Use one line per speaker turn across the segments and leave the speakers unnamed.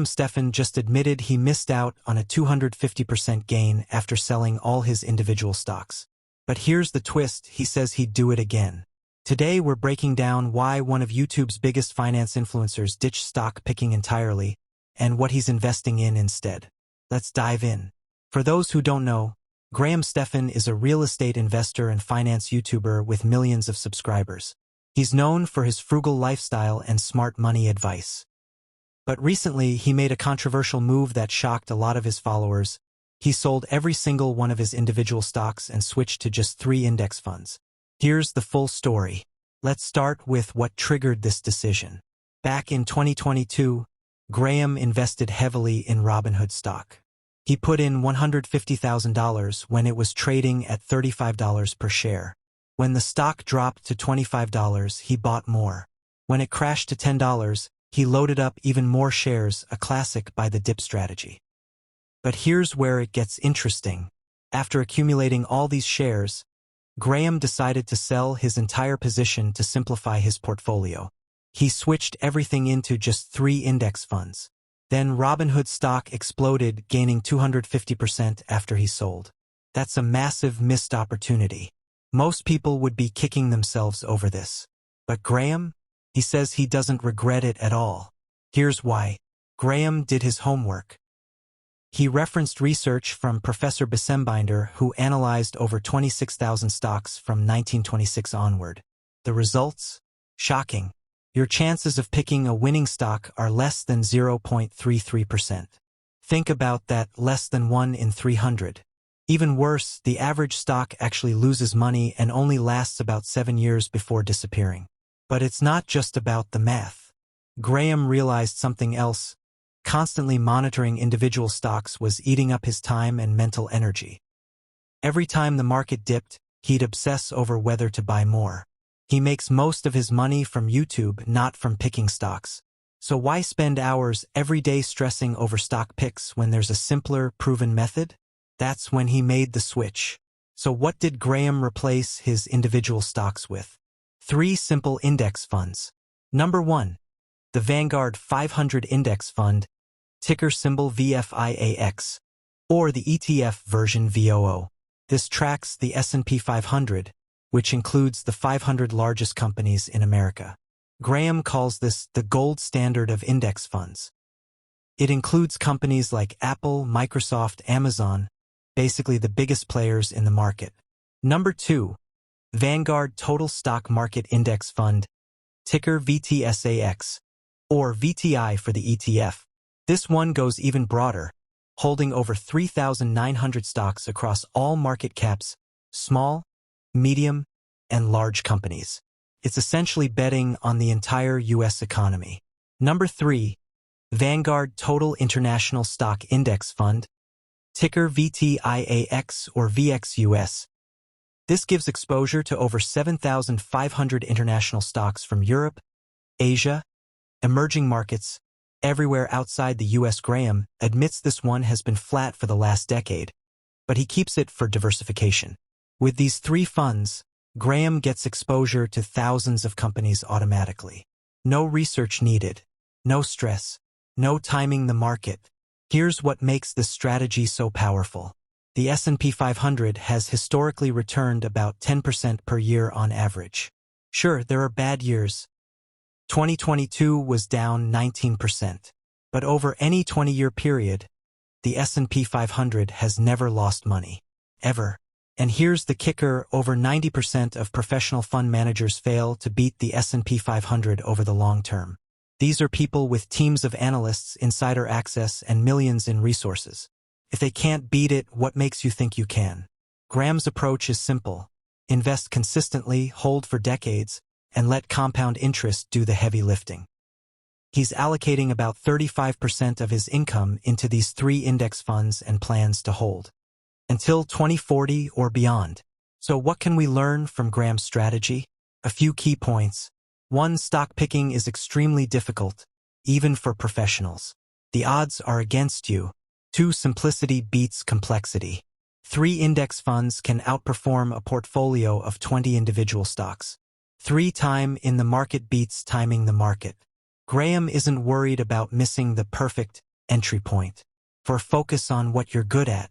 Stephan just admitted he missed out on a 250% gain after selling all his individual stocks. But here's the twist, he says he'd do it again. Today we're breaking down why one of YouTube's biggest finance influencers ditched stock picking entirely, and what he's investing in instead. Let's dive in. For those who don't know, Stephan is a real estate investor and finance YouTuber with millions of subscribers. He's known for his frugal lifestyle and smart money advice. But recently, he made a controversial move that shocked a lot of his followers. He sold every single one of his individual stocks and switched to just 3 index funds. Here's the full story. Let's start with what triggered this decision. Back in 2022, Graham invested heavily in Robinhood stock. He put in $150,000 when it was trading at $35 per share. When the stock dropped to $25, he bought more. When it crashed to $10, he loaded up even more shares, a classic buy the dip strategy. But here's where it gets interesting. After accumulating all these shares, Graham decided to sell his entire position to simplify his portfolio. He switched everything into just 3 index funds. Then Robinhood stock exploded, gaining 250% after he sold. That's a massive missed opportunity. Most people would be kicking themselves over this. But Graham? He says he doesn't regret it at all. Here's why. Graham did his homework. He referenced research from Professor Bisembinder, who analyzed over 26,000 stocks from 1926 onward. The results? Shocking. Your chances of picking a winning stock are less than 0.33%. Think about that, less than 1 in 300. Even worse, the average stock actually loses money and only lasts about 7 years before disappearing. But it's not just about the math. Graham realized something else. Constantly monitoring individual stocks was eating up his time and mental energy. Every time the market dipped, he'd obsess over whether to buy more. He makes most of his money from YouTube, not from picking stocks. So why spend hours every day stressing over stock picks when there's a simpler, proven method? That's when he made the switch. So what did Graham replace his individual stocks with? 3 simple index funds. Number 1. The Vanguard 500 Index Fund, ticker symbol VFIAX, or the ETF version VOO. This tracks the S&P 500, which includes the 500 largest companies in America. Graham calls this the gold standard of index funds. It includes companies like Apple, Microsoft, Amazon, basically the biggest players in the market. Number 2. Vanguard Total Stock Market Index Fund, ticker VTSAX, or VTI for the ETF. This one goes even broader, holding over 3,900 stocks across all market caps, small, medium, and large companies. It's essentially betting on the entire U.S. economy. Number 3. Vanguard Total International Stock Index Fund, ticker VTIAX or VXUS. This gives exposure to over 7,500 international stocks from Europe, Asia, emerging markets, everywhere outside the U.S. Graham admits this one has been flat for the last decade, but he keeps it for diversification. With these 3 funds, Graham gets exposure to thousands of companies automatically. No research needed, no stress, no timing the market. Here's what makes this strategy so powerful. The S&P 500 has historically returned about 10% per year on average. Sure, there are bad years. 2022 was down 19%. But over any 20-year period, the S&P 500 has never lost money. Ever. And here's the kicker, over 90% of professional fund managers fail to beat the S&P 500 over the long term. These are people with teams of analysts, insider access, and millions in resources. If they can't beat it, what makes you think you can? Graham's approach is simple. Invest consistently, hold for decades, and let compound interest do the heavy lifting. He's allocating about 35% of his income into these 3 index funds and plans to hold until 2040 or beyond. So what can we learn from Graham's strategy? A few key points. 1. Stock picking is extremely difficult, even for professionals. The odds are against you. 2. Simplicity beats complexity. 3. Index funds can outperform a portfolio of 20 individual stocks. 3. Time in the market beats timing the market. Graham isn't worried about missing the perfect entry point. Focus on what you're good at.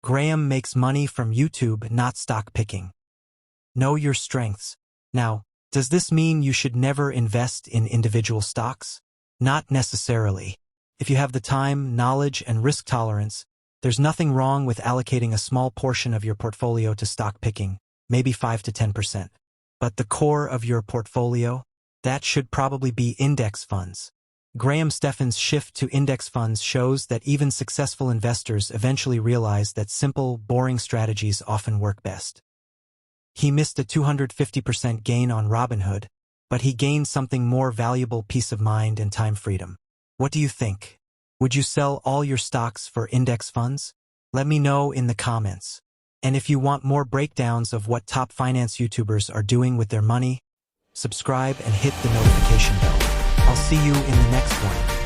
Graham makes money from YouTube, not stock picking. Know your strengths. Now, does this mean you should never invest in individual stocks? Not necessarily. If you have the time, knowledge, and risk tolerance, there's nothing wrong with allocating a small portion of your portfolio to stock picking, maybe 5 to 10%. But the core of your portfolio, that should probably be index funds. Stephan's shift to index funds shows that even successful investors eventually realize that simple, boring strategies often work best. He missed a 250% gain on Robinhood, but he gained something more valuable: peace of mind and time freedom. What do you think? Would you sell all your stocks for index funds? Let me know in the comments. And if you want more breakdowns of what top finance YouTubers are doing with their money, subscribe and hit the notification bell. I'll see you in the next one.